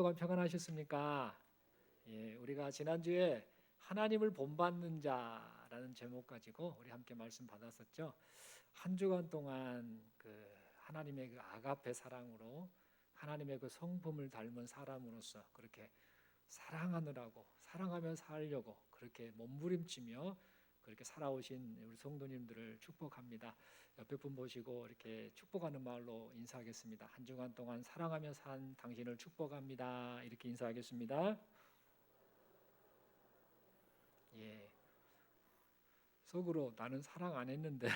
동안 평안하셨습니까? 예, 우리가 지난주에 하나님을 본받는 자라는 제목 가지고 우리 함께 말씀 받았었죠. 한 주간 동안 그 하나님의 그 아가페 사랑으로 하나님의 그 성품을 닮은 사람으로서 그렇게 사랑하느라고 사랑하며 살려고 그렇게 몸부림치며 그렇게 살아오신 우리 성도님들을 축복합니다. 옆에 분 보시고 이렇게 축복하는 말로 인사하겠습니다. 한 주간 동안 사랑하며 산 당신을 축복합니다. 이렇게 인사하겠습니다. 예, 속으로 나는 사랑 안 했는데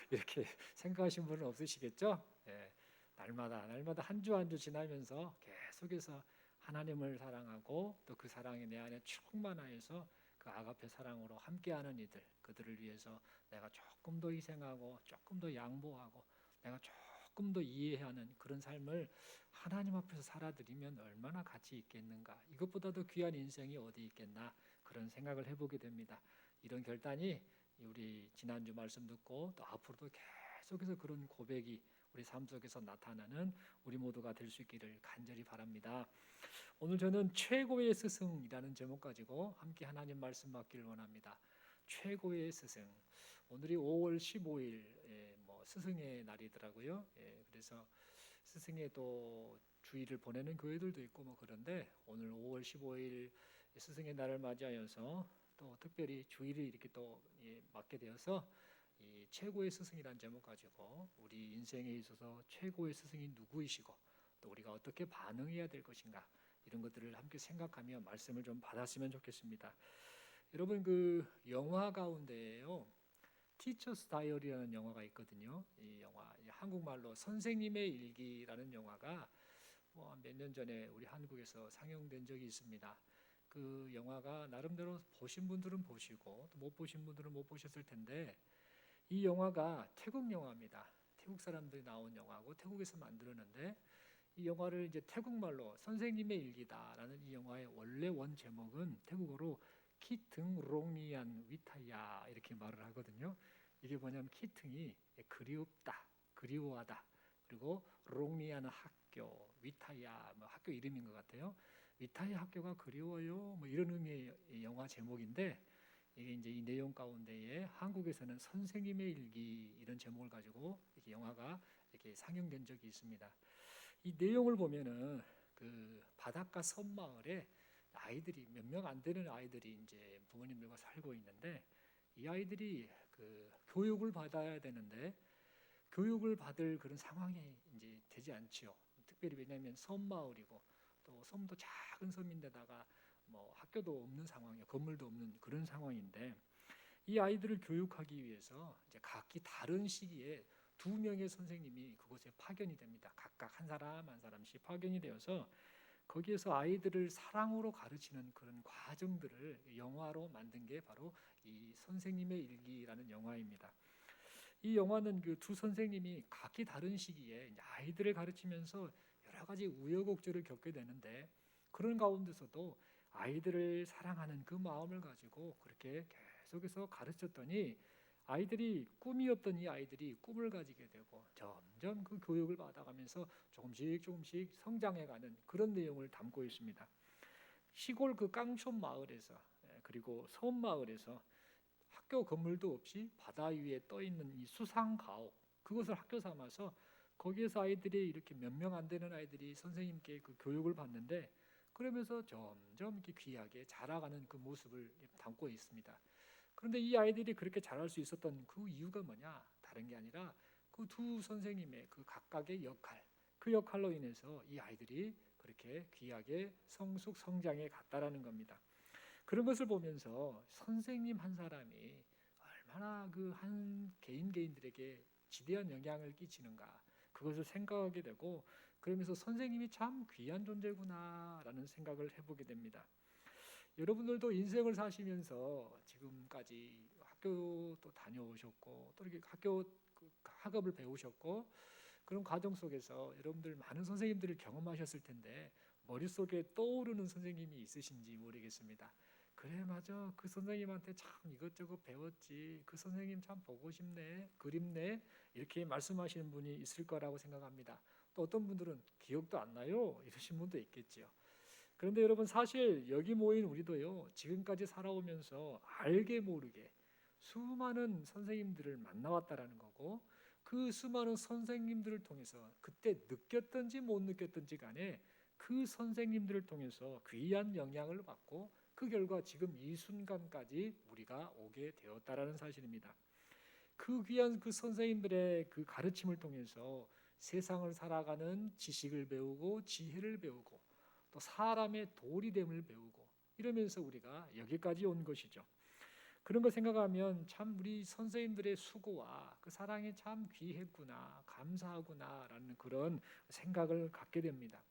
이렇게 생각하신 분은 없으시겠죠? 예, 날마다 한 주 한 주 지나면서 계속해서 하나님을 사랑하고 또 그 사랑이 내 안에 충만하여서 그 아가페 사랑으로 함께하는 이들, 그들을 위해서 내가 조금 더 희생하고 조금 더 양보하고 내가 조금 더 이해하는 그런 삶을 하나님 앞에서 살아드리면 얼마나 가치 있겠는가. 이것보다도 귀한 인생이 어디 있겠나 그런 생각을 해보게 됩니다. 이런 결단이 우리 지난주 말씀 듣고 또 앞으로도 계속해서 그런 고백이 우리 삶 속에서 나타나는 우리 모두가 될 수 있기를 간절히 바랍니다. 오늘 저는 최고의 스승이라는 제목 가지고 함께 하나님 말씀 받기를 원합니다. 최고의 스승. 오늘이 5월 15일 뭐 스승의 날이더라고요. 그래서 스승의 또 주일을 보내는 교회들도 있고 뭐 그런데 오늘 5월 15일 스승의 날을 맞이하여서 또 특별히 주일을 이렇게 또 맡게 되어서 이 최고의 스승이라는 제목 가지고 우리 인생에 있어서 최고의 스승이 누구이시고 또 우리가 어떻게 반응해야 될 것인가 이런 것들을 함께 생각하며 말씀을 좀 받았으면 좋겠습니다. 여러분 그 영화 가운데에요 티처스 다이어리라는 영화가 있거든요. 이 영화 한국말로 선생님의 일기라는 영화가 뭐 몇 년 전에 우리 한국에서 상영된 적이 있습니다. 그 영화가 나름대로 보신 분들은 보시고 또 못 보신 분들은 못 보셨을 텐데 이 영화가 태국 영화입니다. 태국 사람들이 나온 영화고 태국에서 만들었는데 이 영화를 이제 태국말로 선생님의 일기다라는 이 영화의 원래 원 제목은 태국어로 키퉁롱니안 위타야 이렇게 말을 하거든요. 이게 뭐냐면 키퉁이 그리웁다, 그리워하다. 그리고 롱니아는 학교, 위타야 뭐 학교 이름인 것 같아요. 위타야 학교가 그리워요. 뭐 이런 의미의 영화 제목인데 이게 이제 이 내용 가운데에 한국에서는 선생님의 일기 이런 제목을 가지고 이렇게 영화가 이렇게 상영된 적이 있습니다. 이 내용을 보면은 그 바닷가 섬마을에 아이들이 몇 명 안 되는 아이들이 이제 부모님들과 살고 있는데 이 아이들이 그 교육을 받아야 되는데 교육을 받을 그런 상황이 이제 되지 않지요. 특별히 왜냐하면 섬마을이고 또 섬도 작은 섬인데다가 뭐 학교도 없는 상황이요, 건물도 없는 그런 상황인데 이 아이들을 교육하기 위해서 이제 각기 다른 시기에 두 명의 선생님이 그곳에 파견이 됩니다. 각각 한 사람 한 사람씩 파견이 되어서 거기에서 아이들을 사랑으로 가르치는 그런 과정들을 영화로 만든 게 바로 이 선생님의 일기라는 영화입니다. 이 영화는 그 두 선생님이 각기 다른 시기에 아이들을 가르치면서 여러 가지 우여곡절을 겪게 되는데 그런 가운데서도 아이들을 사랑하는 그 마음을 가지고 그렇게 계속해서 가르쳤더니 아이들이 꿈이 없던 이 아이들이 꿈을 가지게 되고 점점 그 교육을 받아가면서 조금씩 성장해가는 그런 내용을 담고 있습니다. 시골 그 깡촌 마을에서 그리고 섬 마을에서 학교 건물도 없이 바다 위에 떠 있는 이 수상 가옥 그것을 학교 삼아서 거기에서 아이들이 이렇게 몇 명 안 되는 아이들이 선생님께 그 교육을 받는데 그러면서 점점 이렇게 귀하게 자라가는 그 모습을 담고 있습니다. 그런데 이 아이들이 그렇게 자랄 수 있었던 그 이유가 뭐냐? 다른 게 아니라 그 두 선생님의 그 각각의 역할, 그 역할로 인해서 이 아이들이 그렇게 귀하게 성숙 성장해 갔다라는 겁니다. 그런 것을 보면서 선생님 한 사람이 얼마나 그 한 개인들에게 지대한 영향을 끼치는가 그것을 생각하게 되고 그러면서 선생님이 참 귀한 존재구나라는 생각을 해보게 됩니다. 여러분들도 인생을 사시면서 지금까지 학교도 다녀오셨고 또 이렇게 학업을 배우셨고 그런 과정 속에서 여러분들 많은 선생님들을 경험하셨을 텐데 머릿속에 떠오르는 선생님이 있으신지 모르겠습니다. 그래 맞아 그 선생님한테 참 이것저것 배웠지 그 선생님 참 보고 싶네 그립네 이렇게 말씀하시는 분이 있을 거라고 생각합니다. 또 어떤 분들은 기억도 안 나요 이러신 분도 있겠죠. 그런데 여러분 사실 여기 모인 우리도요, 지금까지 살아오면서 알게 모르게 수많은 선생님들을 만나왔다라는 거고, 그 수많은 선생님들을 통해서 그때 느꼈든지 못 느꼈든지 간에 그 선생님들을 통해서 귀한 영향을 받고 그 결과 지금 이 순간까지 우리가 오게 되었다라는 사실입니다. 그 귀한 그 선생님들의 그 가르침을 통해서 세상을 살아가는 지식을 배우고 지혜를 배우고 또 사람의 도리됨을 배우고 이러면서 우리가 여기까지 온 것이죠. 그런 거 생각하면 참 우리 선생님들의 수고와 그 사랑이 참 귀했구나, 감사하구나라는 그런 생각을 갖게 됩니다.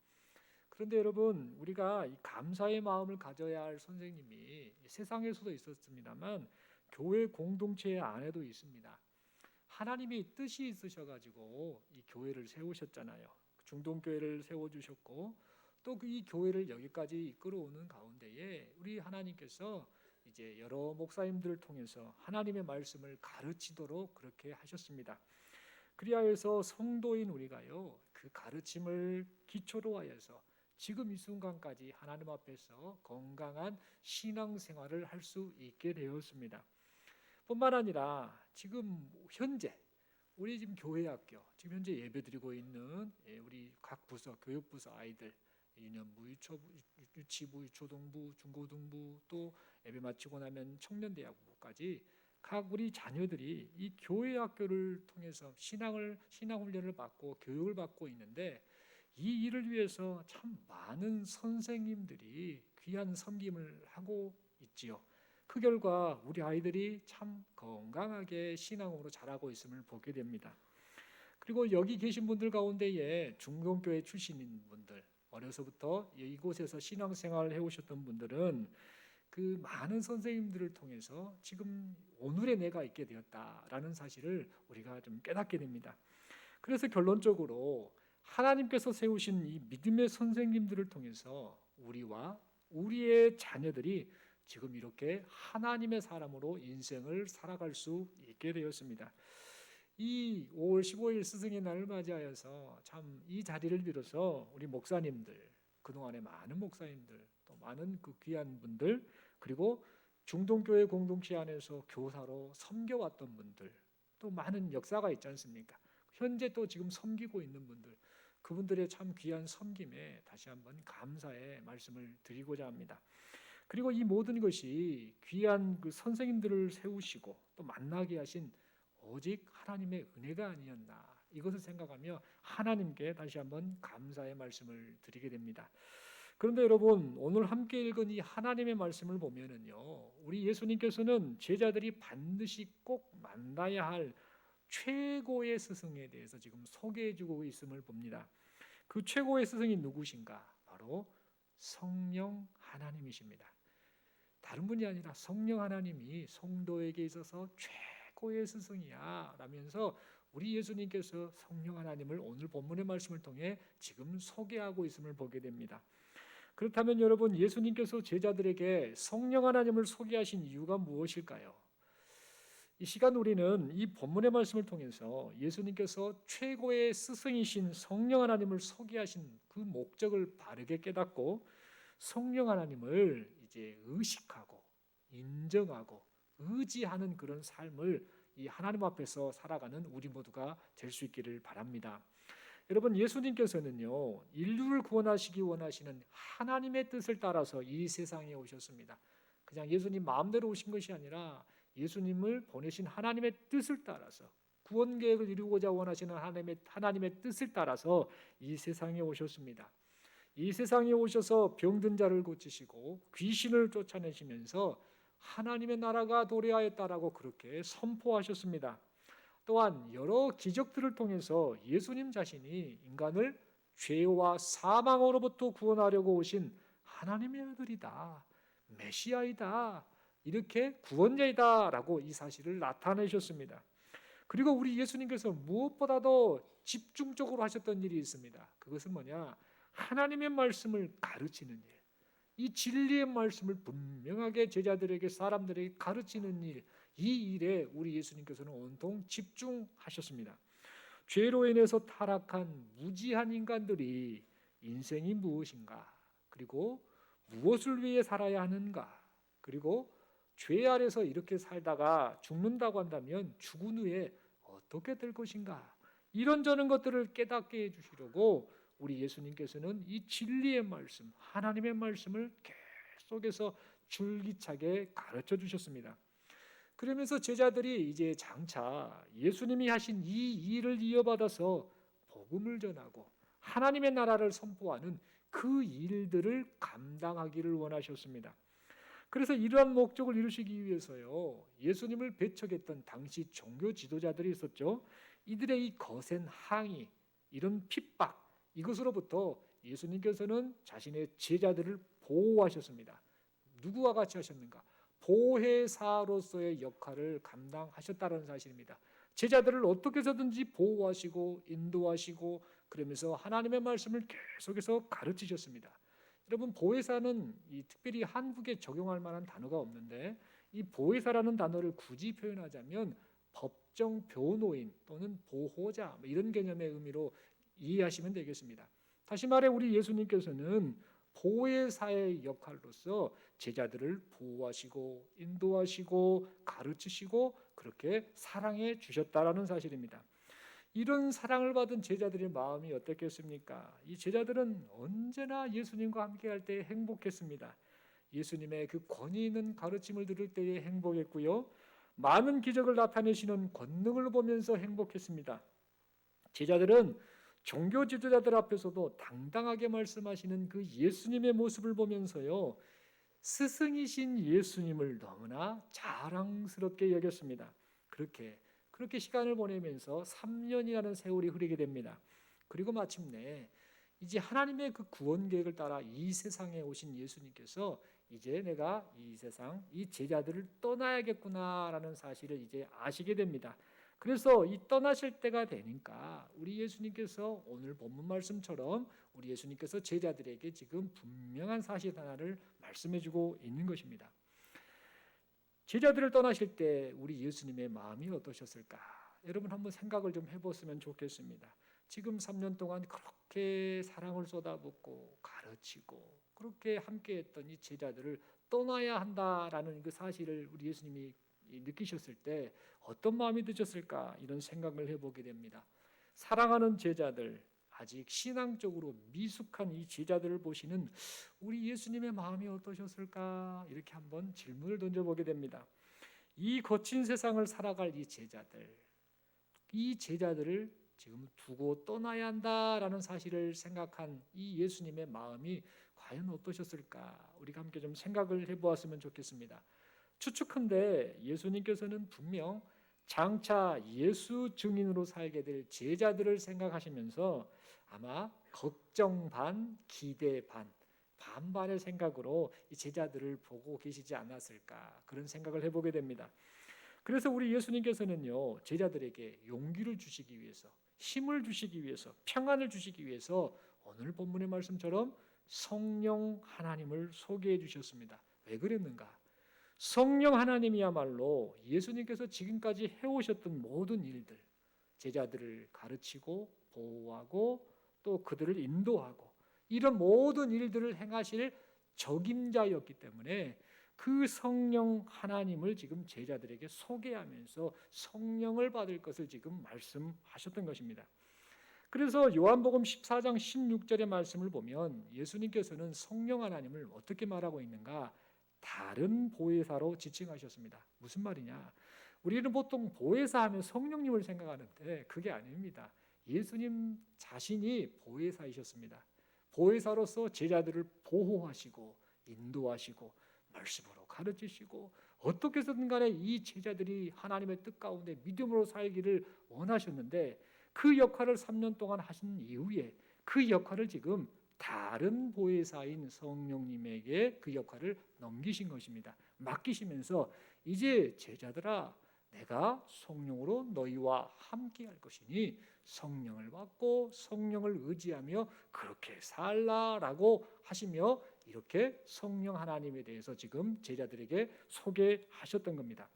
그런데 여러분, 우리가 이 감사의 마음을 가져야 할 선생님이 세상에서도 있었습니다만 교회 공동체 안에도 있습니다. 하나님이 뜻이 있으셔가지고 이 교회를 세우셨잖아요. 중동교회를 세워주셨고 또 이 교회를 여기까지 이끌어오는 가운데에 우리 하나님께서 이제 여러 목사님들을 통해서 하나님의 말씀을 가르치도록 그렇게 하셨습니다. 그리하여서 성도인 우리가요, 그 가르침을 기초로 하여서 지금 이 순간까지 하나님 앞에서 건강한 신앙생활을 할 수 있게 되었습니다. 뿐만 아니라 지금 현재 우리 지금 교회학교 지금 현재 예배드리고 있는 우리 각 부서 교육부서 아이들 유년부, 유치부, 유초등부, 중고등부 또 예배 마치고 나면 청년대학부까지 각 우리 자녀들이 이 교회학교를 통해서 신앙 훈련을 받고 교육을 받고 있는데 이 일을 위해서 참 많은 선생님들이 귀한 섬김을 하고 있지요. 그 결과 우리 아이들이 참 건강하게 신앙으로 자라고 있음을 보게 됩니다. 그리고 여기 계신 분들 가운데에 중동교회 출신인 분들, 어려서부터 이곳에서 신앙생활을 해오셨던 분들은 그 많은 선생님들을 통해서 지금 오늘의 내가 있게 되었다라는 사실을 우리가 좀 깨닫게 됩니다. 그래서 결론적으로 하나님께서 세우신 이 믿음의 선생님들을 통해서 우리와 우리의 자녀들이 지금 이렇게 하나님의 사람으로 인생을 살아갈 수 있게 되었습니다. 이 5월 15일 스승의 날을 맞이하여서 참 이 자리를 빌어서 우리 목사님들, 그동안의 많은 목사님들, 또 많은 그 귀한 분들, 그리고 중동교회 공동체 안에서 교사로 섬겨왔던 분들, 또 많은 역사가 있지 않습니까? 현재 또 지금 섬기고 있는 분들, 그분들의 참 귀한 섬김에 다시 한번 감사의 말씀을 드리고자 합니다. 그리고 이 모든 것이 귀한 그 선생님들을 세우시고 또 만나게 하신 오직 하나님의 은혜가 아니었나, 이것을 생각하며 하나님께 다시 한번 감사의 말씀을 드리게 됩니다. 그런데 여러분, 오늘 함께 읽은 이 하나님의 말씀을 보면은요, 우리 예수님께서는 제자들이 반드시 꼭 만나야 할 최고의 스승에 대해서 지금 소개해주고 있음을 봅니다. 그 최고의 스승이 누구신가? 바로 성령 하나님이십니다. 다른 분이 아니라 성령 하나님이 성도에게 있어서 최고의 스승이야 라면서 우리 예수님께서 성령 하나님을 오늘 본문의 말씀을 통해 지금 소개하고 있음을 보게 됩니다. 그렇다면 여러분, 예수님께서 제자들에게 성령 하나님을 소개하신 이유가 무엇일까요? 이 시간 우리는 이 본문의 말씀을 통해서 예수님께서 최고의 스승이신 성령 하나님을 소개하신 그 목적을 바르게 깨닫고 성령 하나님을 이제 의식하고 인정하고 의지하는 그런 삶을 이 하나님 앞에서 살아가는 우리 모두가 될 수 있기를 바랍니다. 여러분, 예수님께서는요, 인류를 구원하시기 원하시는 하나님의 뜻을 따라서 이 세상에 오셨습니다. 그냥 예수님 마음대로 오신 것이 아니라 예수님을 보내신 하나님의 뜻을 따라서 구원 계획을 이루고자 원하시는 하나님의 뜻을 따라서 이 세상에 오셨습니다. 이 세상에 오셔서 병든 자를 고치시고 귀신을 쫓아내시면서 하나님의 나라가 도래하였다라고 그렇게 선포하셨습니다. 또한 여러 기적들을 통해서 예수님 자신이 인간을 죄와 사망으로부터 구원하려고 오신 하나님의 아들이다, 메시아이다, 이렇게 구원자이다라고 이 사실을 나타내셨습니다. 그리고 우리 예수님께서 무엇보다도 집중적으로 하셨던 일이 있습니다. 그것은 뭐냐? 하나님의 말씀을 가르치는 일, 이 진리의 말씀을 분명하게 제자들에게, 사람들에게 가르치는 일, 이 일에 우리 예수님께서는 온통 집중하셨습니다. 죄로 인해서 타락한 무지한 인간들이 인생이 무엇인가, 그리고 무엇을 위해 살아야 하는가? 그리고 죄 아래서 이렇게 살다가 죽는다고 한다면 죽은 후에 어떻게 될 것인가? 이런저런 것들을 깨닫게 해주시려고 우리 예수님께서는 이 진리의 말씀, 하나님의 말씀을 계속해서 줄기차게 가르쳐 주셨습니다. 그러면서 제자들이 이제 장차 예수님이 하신 이 일을 이어받아서 복음을 전하고 하나님의 나라를 선포하는 그 일들을 감당하기를 원하셨습니다. 그래서 이러한 목적을 이루시기 위해서요, 예수님을 배척했던 당시 종교 지도자들이 있었죠. 이들의 이 거센 항의, 이런 핍박, 이것으로부터 예수님께서는 자신의 제자들을 보호하셨습니다. 누구와 같이 하셨는가? 보혜사로서의 역할을 감당하셨다는 사실입니다. 제자들을 어떻게 해서든지 보호하시고 인도하시고 그러면서 하나님의 말씀을 계속해서 가르치셨습니다. 여러분, 보혜사는 특별히 한국에 적용할 만한 단어가 없는데, 이 보혜사라는 단어를 굳이 표현하자면 법정 변호인 또는 보호자 이런 개념의 의미로 이해하시면 되겠습니다. 다시 말해 우리 예수님께서는 보혜사의 역할로서 제자들을 보호하시고 인도하시고 가르치시고 그렇게 사랑해 주셨다라는 사실입니다. 이런 사랑을 받은 제자들의 마음이 어떻겠습니까? 이 제자들은 언제나 예수님과 함께할 때 행복했습니다. 예수님의 그 권위 있는 가르침을 들을 때에 행복했고요. 많은 기적을 나타내시는 권능을 보면서 행복했습니다. 제자들은 종교 지도자들 앞에서도 당당하게 말씀하시는 그 예수님의 모습을 보면서요, 스승이신 예수님을 너무나 자랑스럽게 여겼습니다. 그렇게 시간을 보내면서 3년이라는 세월이 흐르게 됩니다. 그리고 마침내 이제 하나님의 그 구원 계획을 따라 이 세상에 오신 예수님께서 이제 내가 이 세상, 이 제자들을 떠나야겠구나라는 사실을 이제 아시게 됩니다. 그래서 이 떠나실 때가 되니까 우리 예수님께서 오늘 본문 말씀처럼 우리 예수님께서 제자들에게 지금 분명한 사실 하나를 말씀해주고 있는 것입니다. 제자들을 떠나실 때 우리 예수님의 마음이 어떠셨을까? 여러분 한번 생각을 좀 해봤으면 좋겠습니다. 지금 3년 동안 그렇게 사랑을 쏟아붓고 가르치고 그렇게 함께했던 이 제자들을 떠나야 한다라는 그 사실을 우리 예수님이 느끼셨을 때 어떤 마음이 드셨을까? 이런 생각을 해보게 됩니다. 사랑하는 제자들, 아직 신앙적으로 미숙한 이 제자들을 보시는 우리 예수님의 마음이 어떠셨을까? 이렇게 한번 질문을 던져보게 됩니다. 이 거친 세상을 살아갈 이 제자들을 지금 두고 떠나야 한다라는 사실을 생각한 이 예수님의 마음이 과연 어떠셨을까? 우리가 함께 좀 생각을 해보았으면 좋겠습니다. 추측컨대 예수님께서는 분명 장차 예수 증인으로 살게 될 제자들을 생각하시면서 아마 걱정 반, 기대 반, 반반의 생각으로 이 제자들을 보고 계시지 않았을까 그런 생각을 해보게 됩니다. 그래서 우리 예수님께서는요, 제자들에게 용기를 주시기 위해서, 힘을 주시기 위해서, 평안을 주시기 위해서 오늘 본문의 말씀처럼 성령 하나님을 소개해 주셨습니다. 왜 그랬는가? 성령 하나님이야말로 예수님께서 지금까지 해오셨던 모든 일들, 제자들을 가르치고 보호하고 또 그들을 인도하고 이런 모든 일들을 행하실 적임자였기 때문에 그 성령 하나님을 지금 제자들에게 소개하면서 성령을 받을 것을 지금 말씀하셨던 것입니다. 그래서 요한복음 14장 16절의 말씀을 보면 예수님께서는 성령 하나님을 어떻게 말하고 있는가? 다른 보혜사로 지칭하셨습니다. 무슨 말이냐? 우리는 보통 보혜사 하면 성령님을 생각하는데 그게 아닙니다. 예수님 자신이 보혜사이셨습니다. 보혜사로서 제자들을 보호하시고 인도하시고 말씀으로 가르치시고 어떻게 해서든 간에 이 제자들이 하나님의 뜻 가운데 믿음으로 살기를 원하셨는데 그 역할을 3년 동안 하신 이후에 그 역할을 지금 다른 보혜사인 성령님에게 그 역할을 넘기신 것입니다. 맡기시면서 이제 제자들아 내가 성령으로 너희와 함께 할 것이니 성령을 받고 성령을 의지하며 그렇게 살라라고 하시며 이렇게 성령 하나님에 대해서 지금 제자들에게 소개하셨던 겁니다.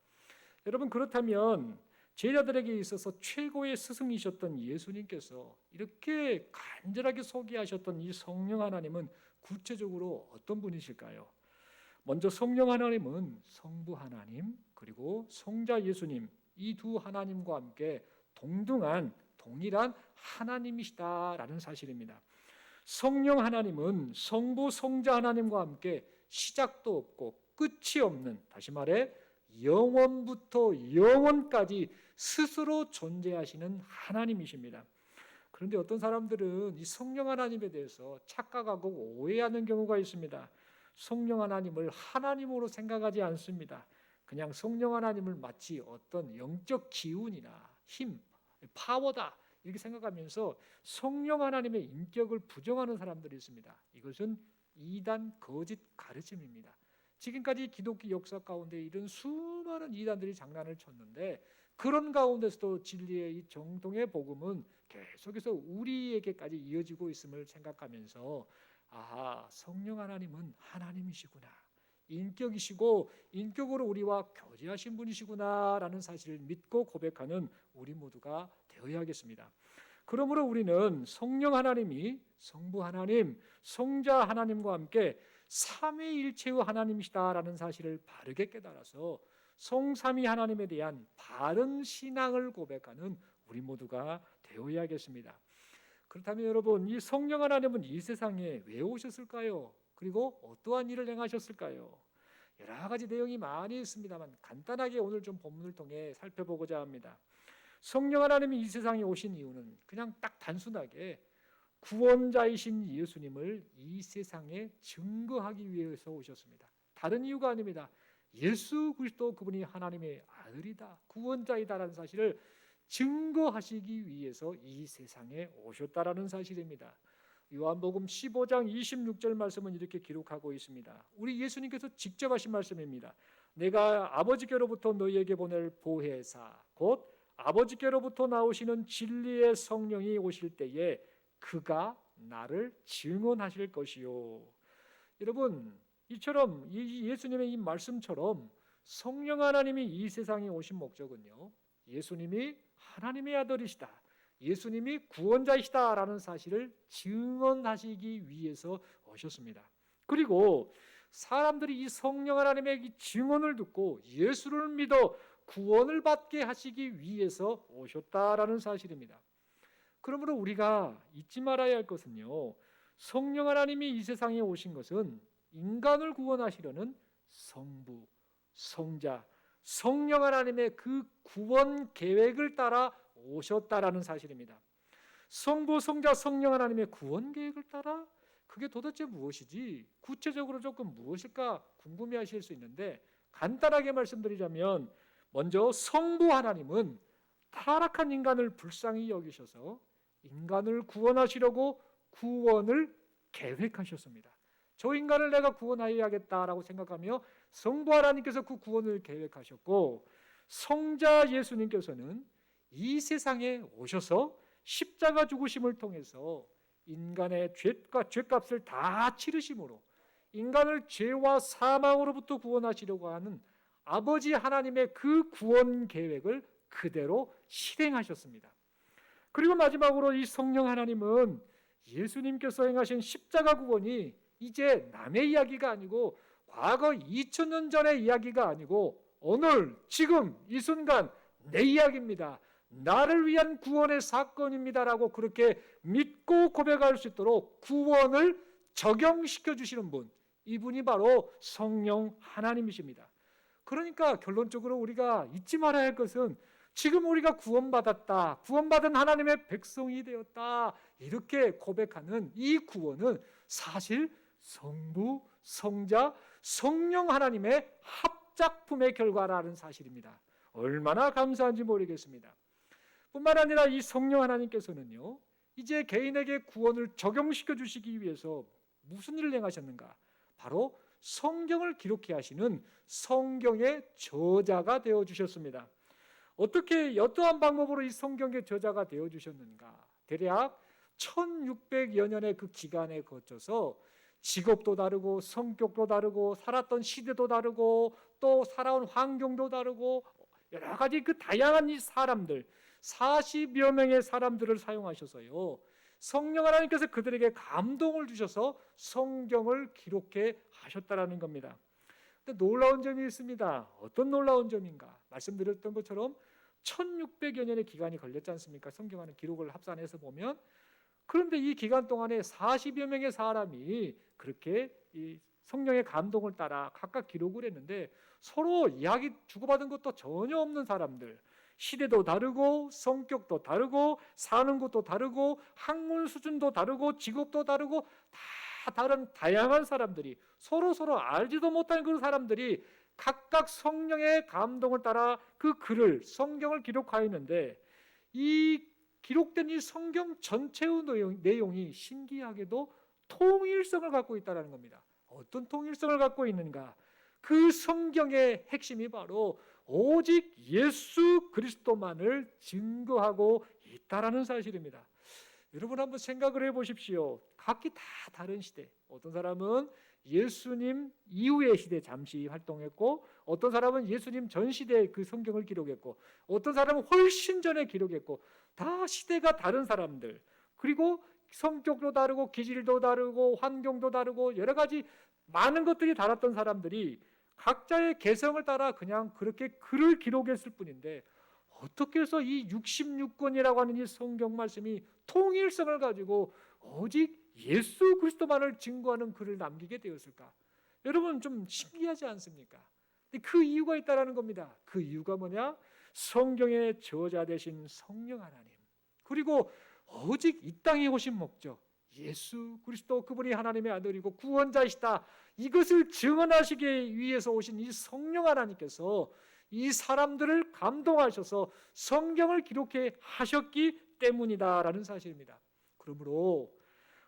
여러분 그렇다면 제자들에게 있어서 최고의 스승이셨던 예수님께서 이렇게 간절하게 소개하셨던 이 성령 하나님은 구체적으로 어떤 분이실까요? 먼저 성령 하나님은 성부 하나님 그리고 성자 예수님 이 두 하나님과 함께 동일한 하나님이시다라는 사실입니다. 성령 하나님은 성부 성자 하나님과 함께 시작도 없고 끝이 없는, 다시 말해 영원부터 영원까지 스스로 존재하시는 하나님이십니다. 그런데 어떤 사람들은 이 성령 하나님에 대해서 착각하고 오해하는 경우가 있습니다. 성령 하나님을 하나님으로 생각하지 않습니다. 그냥 성령 하나님을 마치 어떤 영적 기운이나 힘, 파워다 이렇게 생각하면서 성령 하나님의 인격을 부정하는 사람들이 있습니다. 이것은 이단 거짓 가르침입니다. 지금까지 기독교 역사 가운데 이런 수많은 이단들이 장난을 쳤는데 그런 가운데서도 진리의 이 정통의 복음은 계속해서 우리에게까지 이어지고 있음을 생각하면서 성령 하나님은 하나님이시구나, 인격이시고 인격으로 우리와 교제하신 분이시구나라는 사실을 믿고 고백하는 우리 모두가 되어야겠습니다. 그러므로 우리는 성령 하나님이 성부 하나님, 성자 하나님과 함께 삼위일체의 하나님이시다라는 사실을 바르게 깨달아서 성삼위 하나님에 대한 바른 신앙을 고백하는 우리 모두가 되어야겠습니다. 그렇다면 여러분, 이 성령 하나님은 이 세상에 왜 오셨을까요? 그리고 어떠한 일을 행하셨을까요? 여러 가지 내용이 많이 있습니다만 간단하게 오늘 좀 본문을 통해 살펴보고자 합니다. 성령 하나님이 이 세상에 오신 이유는 그냥 딱 단순하게 구원자이신 예수님을 이 세상에 증거하기 위해서 오셨습니다. 다른 이유가 아닙니다. 예수 그리스도 그분이 하나님의 아들이다, 구원자이다라는 사실을 증거하시기 위해서 이 세상에 오셨다라는 사실입니다. 요한복음 15장 26절 말씀은 이렇게 기록하고 있습니다. 우리 예수님께서 직접 하신 말씀입니다. 내가 아버지께로부터 너희에게 보낼 보혜사 곧 아버지께로부터 나오시는 진리의 성령이 오실 때에 그가 나를 증언하실 것이요. 여러분, 이처럼 이 예수님의 이 말씀처럼 성령 하나님이 이 세상에 오신 목적은요, 예수님이 하나님의 아들이시다, 예수님이 구원자이시다라는 사실을 증언하시기 위해서 오셨습니다. 그리고 사람들이 이 성령 하나님의 이 증언을 듣고 예수를 믿어 구원을 받게 하시기 위해서 오셨다라는 사실입니다. 그러므로 우리가 잊지 말아야 할 것은요, 성령 하나님이 이 세상에 오신 것은 인간을 구원하시려는 성부, 성자, 성령 하나님의 그 구원 계획을 따라 오셨다라는 사실입니다. 성부, 성자, 성령 하나님의 구원 계획을 따라? 그게 도대체 무엇이지? 구체적으로 조금 무엇일까 궁금해하실 수 있는데 간단하게 말씀드리자면 먼저 성부 하나님은 타락한 인간을 불쌍히 여기셔서 인간을 구원하시려고 구원을 계획하셨습니다. 저 인간을 내가 구원하여야겠다라고 생각하며 성부 하나님께서 그 구원을 계획하셨고 성자 예수님께서는 이 세상에 오셔서 십자가 죽으심을 통해서 인간의 죄값을 다 치르심으로 인간을 죄와 사망으로부터 구원하시려고 하는 아버지 하나님의 그 구원 계획을 그대로 실행하셨습니다. 그리고 마지막으로 이 성령 하나님은 예수님께서 행하신 십자가 구원이 이제 남의 이야기가 아니고 과거 2000년 전의 이야기가 아니고 오늘 지금 이 순간 내 이야기입니다, 나를 위한 구원의 사건입니다라고 그렇게 믿고 고백할 수 있도록 구원을 적용시켜 주시는 분, 이분이 바로 성령 하나님이십니다. 그러니까 결론적으로 우리가 잊지 말아야 할 것은 지금 우리가 구원받았다, 구원받은 하나님의 백성이 되었다 이렇게 고백하는 이 구원은 사실 성부, 성자, 성령 하나님의 합작품의 결과라는 사실입니다. 얼마나 감사한지 모르겠습니다. 뿐만 아니라 이 성령 하나님께서는요, 이제 개인에게 구원을 적용시켜 주시기 위해서 무슨 일을 행하셨는가? 바로 성경을 기록해 하시는 성경의 저자가 되어 주셨습니다. 어떻게 어떠한 방법으로 이 성경의 저자가 되어 주셨는가? 대략 1600여 년의 그 기간에 거쳐서 직업도 다르고 성격도 다르고 살았던 시대도 다르고 또 살아온 환경도 다르고 여러 가지 그 다양한 이 사람들 40여 명의 사람들을 사용하셔서요, 성령 하나님께서 그들에게 감동을 주셔서 성경을 기록해 하셨다라는 겁니다. 근데 놀라운 점이 있습니다. 어떤 놀라운 점인가? 말씀드렸던 것처럼 1600여 년의 기간이 걸렸지 않습니까? 성경하는 기록을 합산해서 보면. 그런데 이 기간 동안에 40여 명의 사람이 그렇게 이 성령의 감동을 따라 각각 기록을 했는데 서로 이야기 주고받은 것도 전혀 없는 사람들, 시대도 다르고 성격도 다르고 사는 곳도 다르고 학문 수준도 다르고 직업도 다르고 다 다른 다양한 사람들이 서로 알지도 못하는 그런 사람들이 각각 성령의 감동을 따라 그 글을 성경을 기록하였는데 이 기록된 이 성경 전체의 내용이 신기하게도 통일성을 갖고 있다는 겁니다. 어떤 통일성을 갖고 있는가? 그 성경의 핵심이 바로 오직 예수 그리스도만을 증거하고 있다라는 사실입니다. 여러분 한번 생각을 해보십시오. 각기 다 다른 시대. 어떤 사람은 예수님 이후의 시대 잠시 활동했고, 어떤 사람은 예수님 전 시대의 그 성경을 기록했고, 어떤 사람은 훨씬 전에 기록했고, 다 시대가 다른 사람들, 그리고 성격도 다르고 기질도 다르고 환경도 다르고 여러 가지 많은 것들이 달랐던 사람들이 각자의 개성을 따라 그냥 그렇게 글을 기록했을 뿐인데 어떻게 해서 이 66권이라고 하는 이 성경 말씀이 통일성을 가지고 오직 예수 그리스도만을 증거하는 글을 남기게 되었을까? 여러분 좀 신기하지 않습니까? 그 이유가 있다라는 겁니다. 그 이유가 뭐냐? 성경의 저자 되신 성령 하나님, 그리고 오직 이 땅에 오신 목적 예수 그리스도, 그분이 하나님의 아들이고 구원자이시다, 이것을 증언하시기 위해서 오신 이 성령 하나님께서 이 사람들을 감동하셔서 성경을 기록해 하셨기 때문이다라는 사실입니다. 그러므로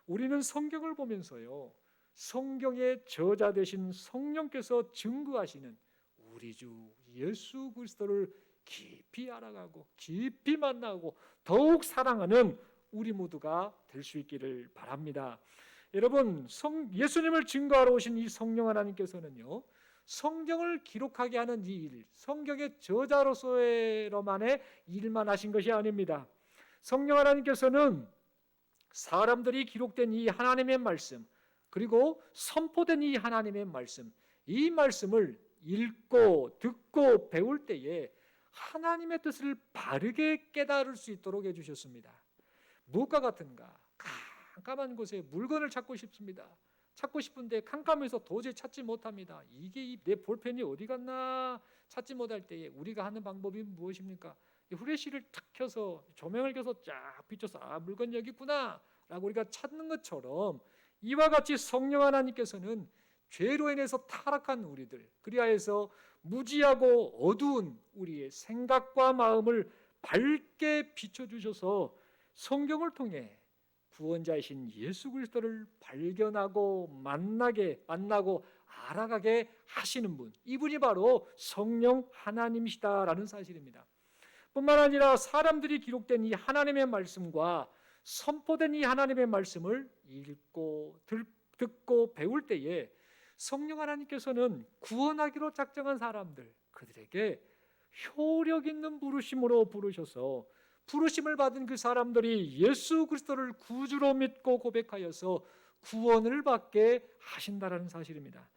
우리는 성경을 보면서요, 성경의 저자 되신 성령께서 증거하시는 우리 주 예수 그리스도를 깊이 알아가고 깊이 만나고 더욱 사랑하는 우리 모두가 될 수 있기를 바랍니다. 여러분, 예수님을 증거하러 오신 이 성령 하나님께서는요, 성경을 기록하게 하는 이 일, 성경의 저자로서만의 일만 하신 것이 아닙니다. 성령 하나님께서는 사람들이 기록된 이 하나님의 말씀, 그리고 선포된 이 하나님의 말씀, 이 말씀을 읽고 듣고 배울 때에 하나님의 뜻을 바르게 깨달을 수 있도록 해주셨습니다. 무엇과 같은가? 깜깜한 곳에 물건을 찾고 싶습니다. 찾고 싶은데 깜깜해서 도저히 찾지 못합니다. 이게 내 볼펜이 어디 갔나 찾지 못할 때에 우리가 하는 방법이 무엇입니까? 후레쉬를 탁 켜서 조명을 켜서 쫙 비춰서 물건 여기 있구나 라고 우리가 찾는 것처럼 이와 같이 성령 하나님께서는 죄로 인해서 타락한 우리들, 그리하여서 무지하고 어두운 우리의 생각과 마음을 밝게 비춰주셔서 성경을 통해 구원자이신 예수 그리스도를 발견하고 만나고 알아가게 하시는 분, 이분이 바로 성령 하나님이시다라는 사실입니다. 뿐만 아니라 사람들이 기록된 이 하나님의 말씀과 선포된 이 하나님의 말씀을 읽고 듣고 배울 때에 성령 하나님께서는 구원하기로 작정한 사람들, 그들에게 효력 있는 부르심으로 부르셔서 부르심을 받은 그 사람들이 예수 그리스도를 구주로 믿고 고백하여서 구원을 받게 하신다는 사실입니다.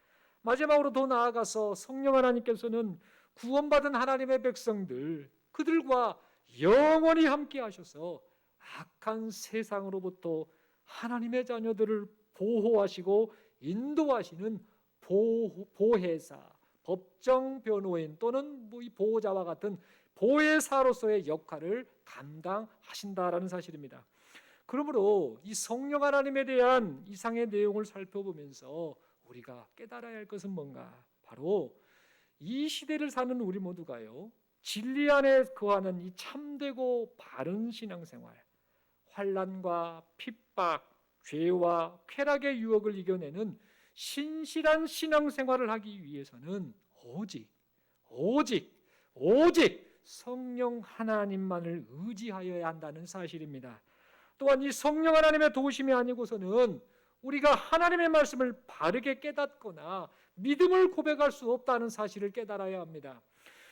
마지막으로 더 나아가서 성령 하나님께서는 구원받은 하나님의 백성들, 그들과 영원히 함께 하셔서 악한 세상으로부터 하나님의 자녀들을 보호하시고 인도하시는 보혜사, 법정 변호인 또는 이 보호자와 같은 보혜사로서의 역할을 감당하신다라는 사실입니다. 그러므로 이 성령 하나님에 대한 이상의 내용을 살펴보면서 우리가 깨달아야 할 것은 뭔가? 바로 이 시대를 사는 우리 모두가요, 진리 안에 거하는 이 참되고 바른 신앙생활, 환난과 핍박, 죄와 쾌락의 유혹을 이겨내는 신실한 신앙생활을 하기 위해서는 오직 성령 하나님만을 의지하여야 한다는 사실입니다. 또한 이 성령 하나님의 도우심이 아니고서는 우리가 하나님의 말씀을 바르게 깨닫거나 믿음을 고백할 수 없다는 사실을 깨달아야 합니다.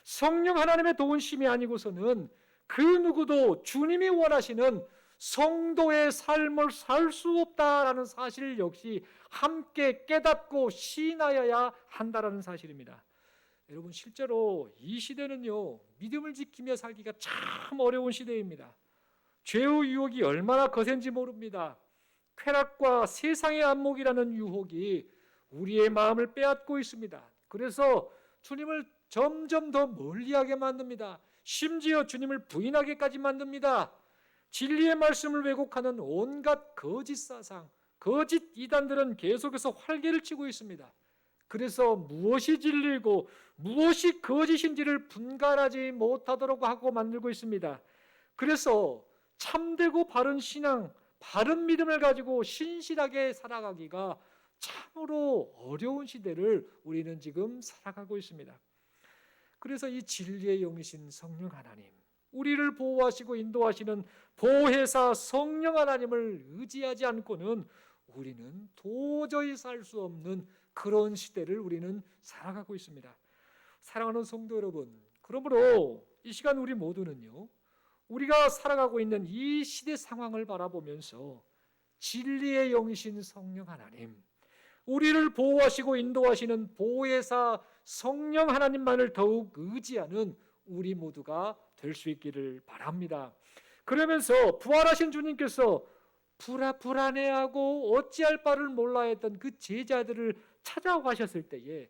성령 하나님의 도우심이 아니고서는 그 누구도 주님이 원하시는 성도의 삶을 살 수 없다라는 사실 역시 함께 깨닫고 시인하여야 한다라는 사실입니다. 여러분, 실제로 이 시대는요, 믿음을 지키며 살기가 참 어려운 시대입니다. 죄의 유혹이 얼마나 거센지 모릅니다. 쾌락과 세상의 안목이라는 유혹이 우리의 마음을 빼앗고 있습니다. 그래서 주님을 점점 더 멀리하게 만듭니다. 심지어 주님을 부인하게까지 만듭니다. 진리의 말씀을 왜곡하는 온갖 거짓 사상, 거짓 이단들은 계속해서 활개를 치고 있습니다. 그래서 무엇이 진리고 무엇이 거짓인지를 분간하지 못하도록 하고 만들고 있습니다. 그래서 참되고 바른 신앙, 바른 믿음을 가지고 신실하게 살아가기가 참으로 어려운 시대를 우리는 지금 살아가고 있습니다. 그래서 이 진리의 영이신 성령 하나님, 우리를 보호하시고 인도하시는 보혜사 성령 하나님을 의지하지 않고는 우리는 도저히 살 수 없는 그런 시대를 우리는 살아가고 있습니다. 사랑하는 성도 여러분, 그러므로 이 시간 우리 모두는요, 우리가 살아가고 있는 이 시대 상황을 바라보면서 진리의 영이신 성령 하나님, 우리를 보호하시고 인도하시는 보혜사 성령 하나님만을 더욱 의지하는 우리 모두가 될 수 있기를 바랍니다. 그러면서 부활하신 주님께서 불안해하고 어찌할 바를 몰라 했던 그 제자들을 찾아가셨을 때에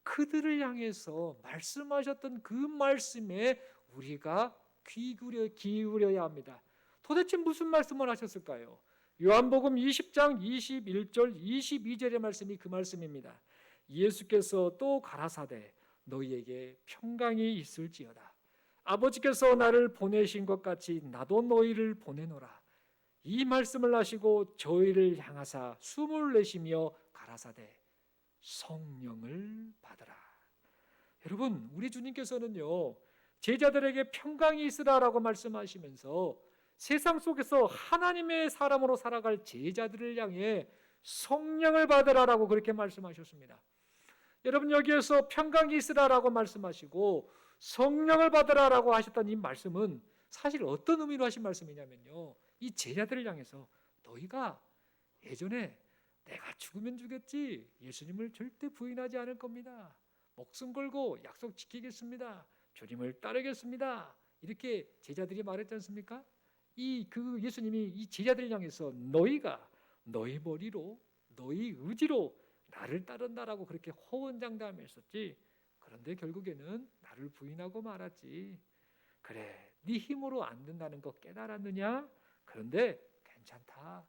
그들을 향해서 말씀하셨던 그 말씀에 우리가 귀 기울여야 합니다. 도대체 무슨 말씀을 하셨을까요? 요한복음 20장 21절 22절의 말씀이 그 말씀입니다. 예수께서 또 가라사대 너희에게 평강이 있을지어다. 아버지께서 나를 보내신 것 같이 나도 너희를 보내노라. 이 말씀을 하시고 저희를 향하사 숨을 내쉬며 가라사대 성령을 받으라. 여러분, 우리 주님께서는요, 제자들에게 평강이 있으라라고 말씀하시면서 세상 속에서 하나님의 사람으로 살아갈 제자들을 향해 성령을 받으라라고 그렇게 말씀하셨습니다. 여러분, 여기에서 평강이 있으라라고 말씀하시고 성령을 받으라라고 하셨던 이 말씀은 사실 어떤 의미로 하신 말씀이냐면요, 이 제자들을 향해서 너희가 예전에 내가 죽으면 죽겠지 예수님을 절대 부인하지 않을 겁니다. 목숨 걸고 약속 지키겠습니다. 주님을 따르겠습니다. 이렇게 제자들이 말했지 않습니까? 그 예수님이 이 제자들을 향해서 너희가 너희 머리로 너희 의지로 나를 따른다라고 그렇게 호언장담했었지. 그런데 결국에는 나를 부인하고 말았지. 그래, 네 힘으로 안 된다는 거 깨달았느냐? 그런데 괜찮다.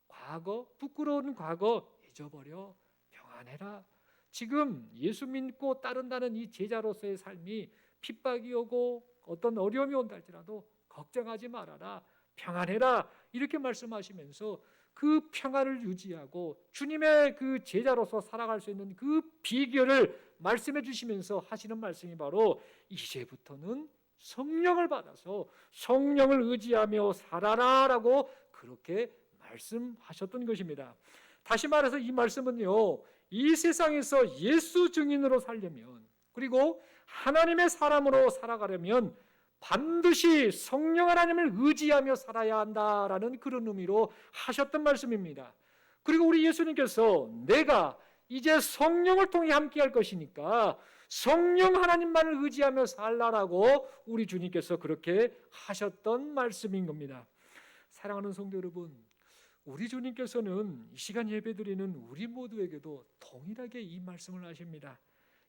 과거, 부끄러운 과거 잊어버려. 평안해라. 지금 예수 믿고 따른다는 이 제자로서의 삶이 핍박이 오고 어떤 어려움이 온다 할지라도 걱정하지 말아라. 평안해라. 이렇게 말씀하시면서 그 평안을 유지하고 주님의 그 제자로서 살아갈 수 있는 그 비결을 말씀해 주시면서 하시는 말씀이 바로 이제부터는 성령을 받아서 성령을 의지하며 살아라라고 그렇게 말씀하셨던 것입니다. 다시 말해서 이 말씀은요, 이 세상에서 예수 증인으로 살려면, 그리고 하나님의 사람으로 살아가려면 반드시 성령 하나님을 의지하며 살아야 한다라는 그런 의미로 하셨던 말씀입니다. 그리고 우리 예수님께서 내가 이제 성령을 통해 함께할 것이니까 성령 하나님만을 의지하며 살라라고 우리 주님께서 그렇게 하셨던 말씀인 겁니다. 사랑하는 성도 여러분, 우리 주님께서는 이 시간 예배드리는 우리 모두에게도 동일하게 이 말씀을 하십니다.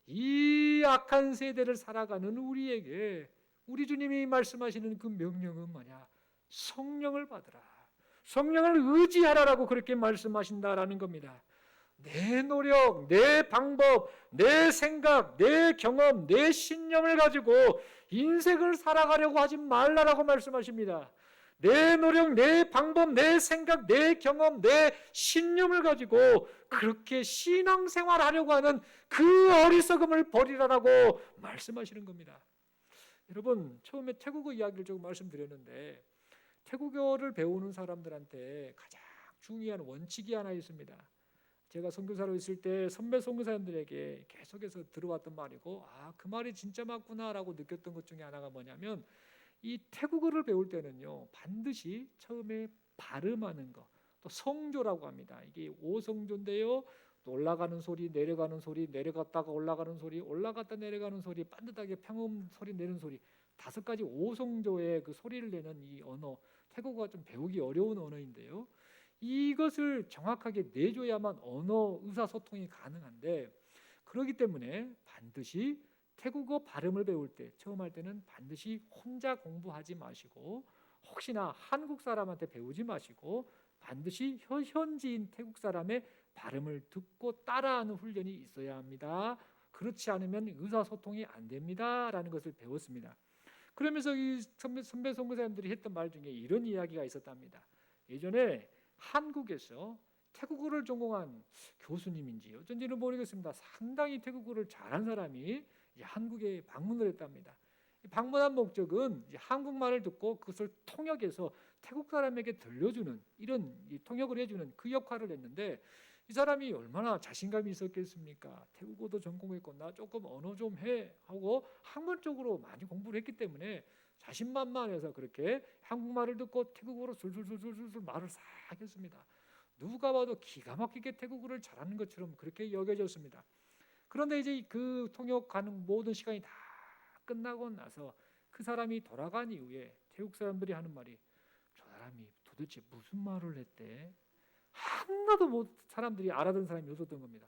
이 악한 세대를 살아가는 우리에게 우리 주님이 말씀하시는 그 명령은 뭐냐? 성령을 받으라. 성령을 의지하라라고 그렇게 말씀하신다라는 겁니다. 내 노력, 내 방법, 내 생각, 내 경험, 내 신념을 가지고 인생을 살아가려고 하지 말라라고 말씀하십니다. 내 노력, 내 방법, 내 생각, 내 경험, 내 신념을 가지고 그렇게 신앙생활하려고 하는 그 어리석음을 버리라라고 말씀하시는 겁니다. 여러분, 처음에 태국어 이야기를 조금 말씀드렸는데 태국어를 배우는 사람들한테 가장 중요한 원칙이 하나 있습니다. 제가 선교사로 있을 때 선배 선교사님들에게 계속해서 들어왔던 말이고 그 말이 진짜 맞구나라고 느꼈던 것 중에 하나가 뭐냐면 이 태국어를 배울 때는요, 반드시 처음에 발음하는 거, 또 성조라고 합니다. 이게 오성조인데요. 또 올라가는 소리, 내려가는 소리, 내려갔다가 올라가는 소리, 올라갔다 내려가는 소리, 반듯하게 평음 소리 내는 소리, 5가지 오성조의 그 소리를 내는 이 언어, 태국어가 좀 배우기 어려운 언어인데요. 이것을 정확하게 내줘야만 언어 의사소통이 가능한데, 그렇기 때문에 반드시 태국어 발음을 배울 때, 처음 할 때는 반드시 혼자 공부하지 마시고, 혹시나 한국 사람한테 배우지 마시고 반드시 현지인 태국 사람의 발음을 듣고 따라하는 훈련이 있어야 합니다. 그렇지 않으면 의사소통이 안 됩니다라는 것을 배웠습니다. 그러면서 이 선배 선교사님들이 했던 말 중에 이런 이야기가 있었답니다. 예전에 한국에서 태국어를 전공한 교수님인지 어쩐지는 모르겠습니다. 상당히 태국어를 잘한 사람이 한국에 방문을 했답니다. 방문한 목적은 한국말을 듣고 그것을 통역해서 태국 사람에게 들려주는, 이런 통역을 해주는 그 역할을 했는데, 이 사람이 얼마나 자신감이 있었겠습니까? 태국어도 전공했고 나 조금 언어 좀 해 하고 학문적으로 많이 공부를 했기 때문에 자신만만해서 그렇게 한국말을 듣고 태국어로 술술술술술 말을 싹 했습니다. 누가 봐도 기가 막히게 태국어를 잘하는 것처럼 그렇게 여겨졌습니다. 그런데 이제 그 통역하는 모든 시간이 다 끝나고 나서 그 사람이 돌아간 이후에 태국 사람들이 하는 말이, 저 사람이 도대체 무슨 말을 했대? 하나도 못 사람들이 알아듣는 사람이 없었던 겁니다.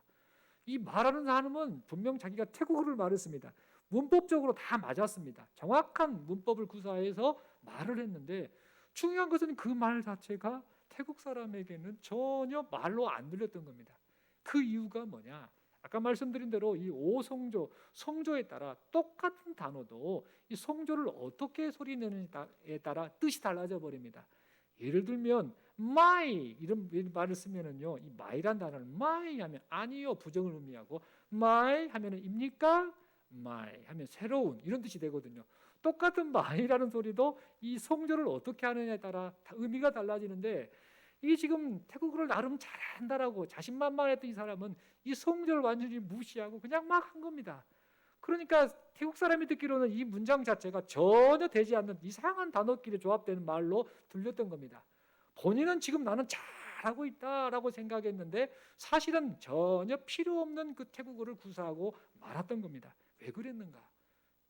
이 말하는 사람은 분명 자기가 태국어를 말했습니다. 문법적으로 다 맞았습니다. 정확한 문법을 구사해서 말을 했는데, 중요한 것은 그 말 자체가 태국 사람에게는 전혀 말로 안 들렸던 겁니다. 그 이유가 뭐냐? 아까 말씀드린 대로 이 오성조, 성조에 따라 똑같은 단어도 이 성조를 어떻게 소리내느냐에 따라 뜻이 달라져 버립니다. 예를 들면 my 이런 말을 쓰면은요, 이 my란 단어를 my 하면 아니요 부정을 의미하고, my 하면은 입니까? my 하면 새로운, 이런 뜻이 되거든요. 똑같은 my라는 소리도 이 성조를 어떻게 하느냐에 따라 의미가 달라지는데, 이게 지금 태국어를 나름 잘한다라고 자신만만했던 이 사람은 이 성조를 완전히 무시하고 그냥 막 한 겁니다. 그러니까 태국 사람이 듣기로는 이 문장 자체가 전혀 되지 않는 이상한 단어끼리 조합되는 말로 들렸던 겁니다. 본인은 지금 나는 잘하고 있다라고 생각했는데 사실은 전혀 필요 없는 그 태국어를 구사하고 말았던 겁니다. 왜 그랬는가?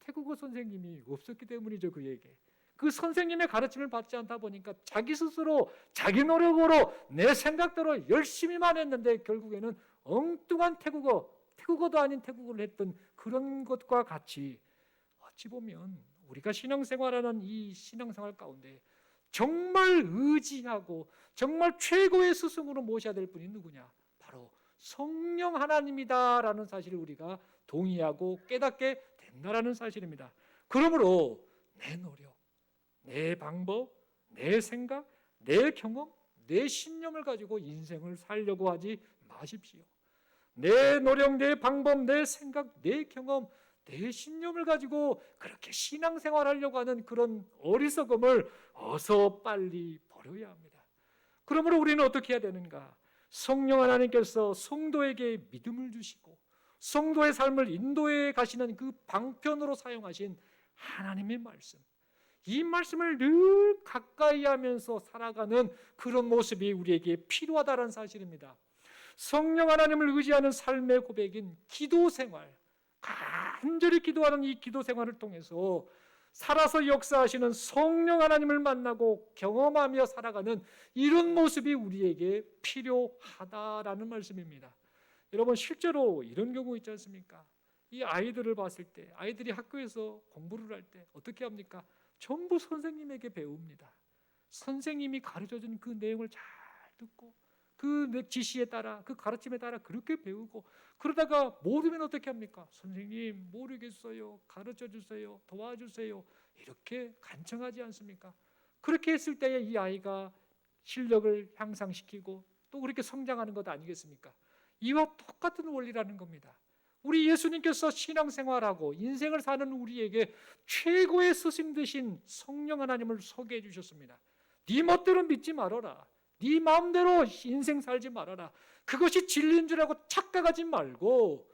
태국어 선생님이 없었기 때문이죠. 그에게 그 선생님의 가르침을 받지 않다 보니까 자기 스스로 자기 노력으로 내 생각대로 열심히만 했는데 결국에는 엉뚱한 태국어도 아닌 태국어를 했던 그런 것과 같이, 어찌 보면 우리가 신앙생활하는 이 신앙생활 가운데 정말 의지하고 정말 최고의 스승으로 모셔야 될 분이 누구냐? 바로 성령 하나님이다라는 사실을 우리가 동의하고 깨닫게 된다라는 사실입니다. 그러므로 내 노력, 내 방법, 내 생각, 내 경험, 내 신념을 가지고 인생을 살려고 하지 마십시오. 내 노력, 내 방법, 내 생각, 내 경험, 내 신념을 가지고 그렇게 신앙생활하려고 하는 그런 어리석음을 어서 빨리 버려야 합니다. 그러므로 우리는 어떻게 해야 되는가? 성령 하나님께서 성도에게 믿음을 주시고 성도의 삶을 인도해 가시는 그 방편으로 사용하신 하나님의 말씀, 이 말씀을 늘 가까이 하면서 살아가는 그런 모습이 우리에게 필요하다는 사실입니다. 성령 하나님을 의지하는 삶의 고백인 기도 생활, 간절히 기도하는 이 기도 생활을 통해서 살아서 역사하시는 성령 하나님을 만나고 경험하며 살아가는 이런 모습이 우리에게 필요하다라는 말씀입니다. 여러분, 실제로 이런 경우 있지 않습니까? 이 아이들을 봤을 때, 아이들이 학교에서 공부를 할 때 어떻게 합니까? 전부 선생님에게 배웁니다. 선생님이 가르쳐준 그 내용을 잘 듣고 그 지시에 따라, 그 가르침에 따라 그렇게 배우고, 그러다가 모르면 어떻게 합니까? 선생님 모르겠어요, 가르쳐 주세요, 도와주세요, 이렇게 간청하지 않습니까? 그렇게 했을 때에 이 아이가 실력을 향상시키고 또 그렇게 성장하는 것 아니겠습니까? 이와 똑같은 원리라는 겁니다. 우리 예수님께서 신앙생활하고 인생을 사는 우리에게 최고의 스승 되신 성령 하나님을 소개해 주셨습니다. 네 멋대로 믿지 말아라, 네 마음대로 인생 살지 말아라, 그것이 진리인 줄 알고 착각하지 말고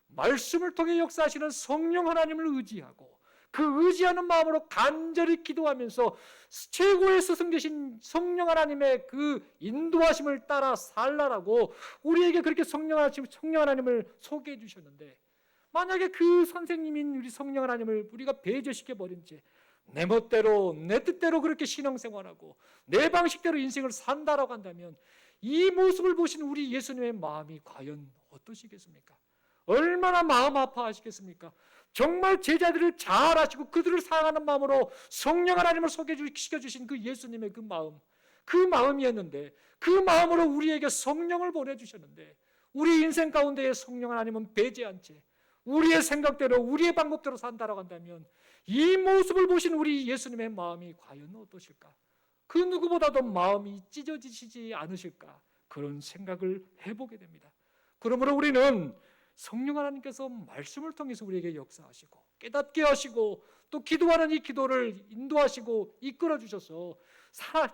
말씀을 통해 역사하시는 성령 하나님을 의지하고 그 의지하는 마음으로 간절히 기도하면서 최고의 스승 되신 성령 하나님의 그 인도하심을 따라 살라라고 우리에게 그렇게 성령 하나님을 소개해 주셨는데, 만약에 그 선생님인 우리 성령 하나님을 우리가 배제시켜 버린 채 내 멋대로 내 뜻대로 그렇게 신앙생활하고 내 방식대로 인생을 산다라고 한다면, 이 모습을 보신 우리 예수님의 마음이 과연 어떠시겠습니까? 얼마나 마음 아파하시겠습니까? 정말 제자들을 잘 아시고 그들을 사랑하는 마음으로 성령 하나님을 소개시켜주신 그 예수님의 그 마음이었는데, 그 마음으로 우리에게 성령을 보내주셨는데, 우리 인생 가운데에 성령 하나님은 배제한 채 우리의 생각대로 우리의 방법대로 산다라고 한다면, 이 모습을 보신 우리 예수님의 마음이 과연 어떠실까? 그 누구보다도 마음이 찢어지시지 않으실까? 그런 생각을 해보게 됩니다. 그러므로 우리는 성령 하나님께서 말씀을 통해서 우리에게 역사하시고 깨닫게 하시고 또 기도하는 이 기도를 인도하시고 이끌어 주셔서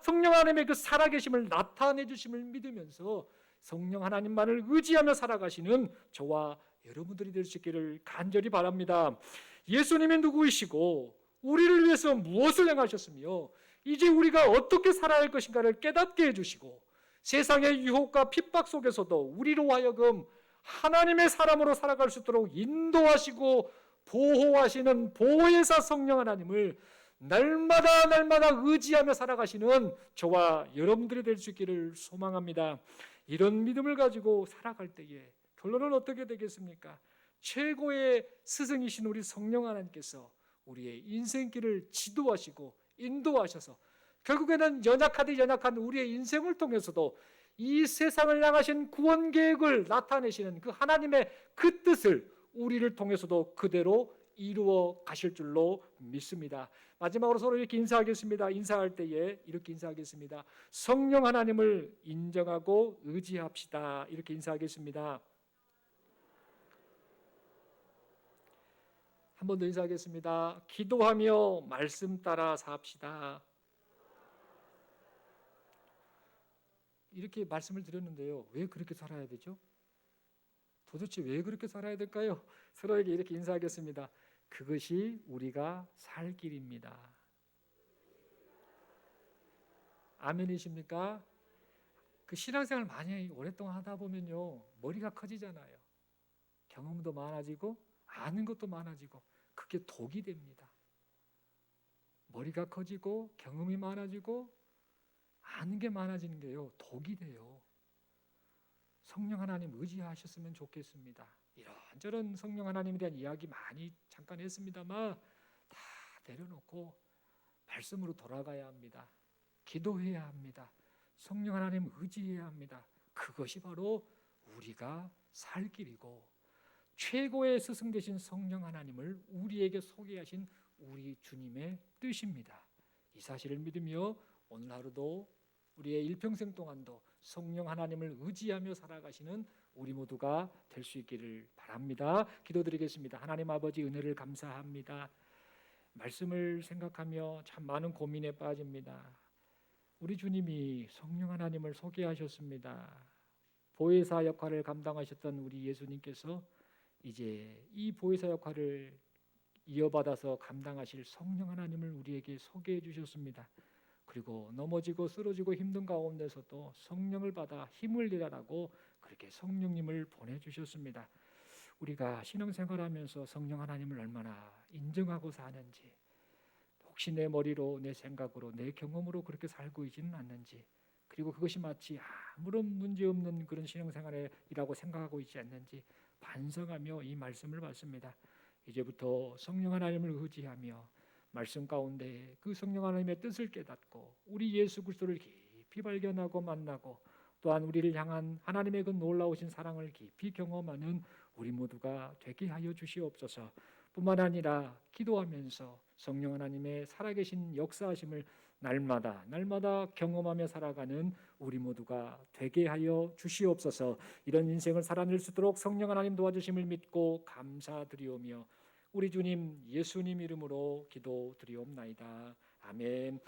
성령 하나님의 그 살아계심을 나타내 주심을 믿으면서 성령 하나님만을 의지하며 살아가시는 저와 여러분들이 될 수 있기를 간절히 바랍니다. 예수님이 누구이시고 우리를 위해서 무엇을 행하셨으며 이제 우리가 어떻게 살아야 할 것인가를 깨닫게 해주시고, 세상의 유혹과 핍박 속에서도 우리로 하여금 하나님의 사람으로 살아갈 수 있도록 인도하시고 보호하시는 보혜사 성령 하나님을 날마다 의지하며 살아가시는 저와 여러분들이 될 수 있기를 소망합니다. 이런 믿음을 가지고 살아갈 때에 결론은 어떻게 되겠습니까? 최고의 스승이신 우리 성령 하나님께서 우리의 인생길을 지도하시고 인도하셔서 결국에는 연약하디 연약한 우리의 인생을 통해서도 이 세상을 향하신 구원 계획을 나타내시는 그 하나님의 그 뜻을 우리를 통해서도 그대로 이루어 가실 줄로 믿습니다. 마지막으로 서로 이렇게 인사하겠습니다. 인사할 때에 이렇게 인사하겠습니다. 성령 하나님을 인정하고 의지합시다. 이렇게 인사하겠습니다. 한 번 더 인사하겠습니다. 기도하며 말씀 따라 삽시다. 이렇게 말씀을 드렸는데요. 왜 그렇게 살아야 되죠? 도대체 왜 그렇게 살아야 될까요? 서로에게 이렇게 인사하겠습니다. 그것이 우리가 살 길입니다. 아멘이십니까? 그 신앙생활 많이 오랫동안 하다 보면요, 머리가 커지잖아요. 경험도 많아지고 아는 것도 많아지고 그게 독이 됩니다. 머리가 커지고 경험이 많아지고 아는 게 많아지는 게요, 독이 돼요. 성령 하나님 의지하셨으면 좋겠습니다. 이런저런 성령 하나님에 대한 이야기 많이 잠깐 했습니다만 다 내려놓고 말씀으로 돌아가야 합니다. 기도해야 합니다. 성령 하나님 의지해야 합니다. 그것이 바로 우리가 살 길이고 최고의 스승 되신 성령 하나님을 우리에게 소개하신 우리 주님의 뜻입니다. 이 사실을 믿으며 오늘 하루도 우리의 일평생 동안도 성령 하나님을 의지하며 살아가시는 우리 모두가 될 수 있기를 바랍니다. 기도드리겠습니다. 하나님 아버지, 은혜를 감사합니다. 말씀을 생각하며 참 많은 고민에 빠집니다. 우리 주님이 성령 하나님을 소개하셨습니다. 보혜사 역할을 감당하셨던 우리 예수님께서 이제 이 보혜사 역할을 이어받아서 감당하실 성령 하나님을 우리에게 소개해 주셨습니다. 그리고 넘어지고 쓰러지고 힘든 가운데서도 성령을 받아 힘을 내라라고 그렇게 성령님을 보내주셨습니다. 우리가 신앙생활하면서 성령 하나님을 얼마나 인정하고 사는지, 혹시 내 머리로 내 생각으로 내 경험으로 그렇게 살고 있지는 않는지, 그리고 그것이 마치 아무런 문제없는 그런 신앙생활이라고 생각하고 있지 않는지 반성하며 이 말씀을 받습니다. 이제부터 성령 하나님을 의지하며 말씀 가운데 그 성령 하나님의 뜻을 깨닫고 우리 예수 그리스도를 깊이 발견하고 만나고 또한 우리를 향한 하나님의 그 놀라우신 사랑을 깊이 경험하는 우리 모두가 되게 하여 주시옵소서. 뿐만 아니라 기도하면서 성령 하나님의 살아계신 역사하심을 날마다 경험하며 살아가는 우리 모두가 되게 하여 주시옵소서. 이런 인생을 살아낼 수 있도록 성령 하나님 도와주심을 믿고 감사드리오며 우리 주님 예수님 이름으로 기도드리옵나이다. 아멘.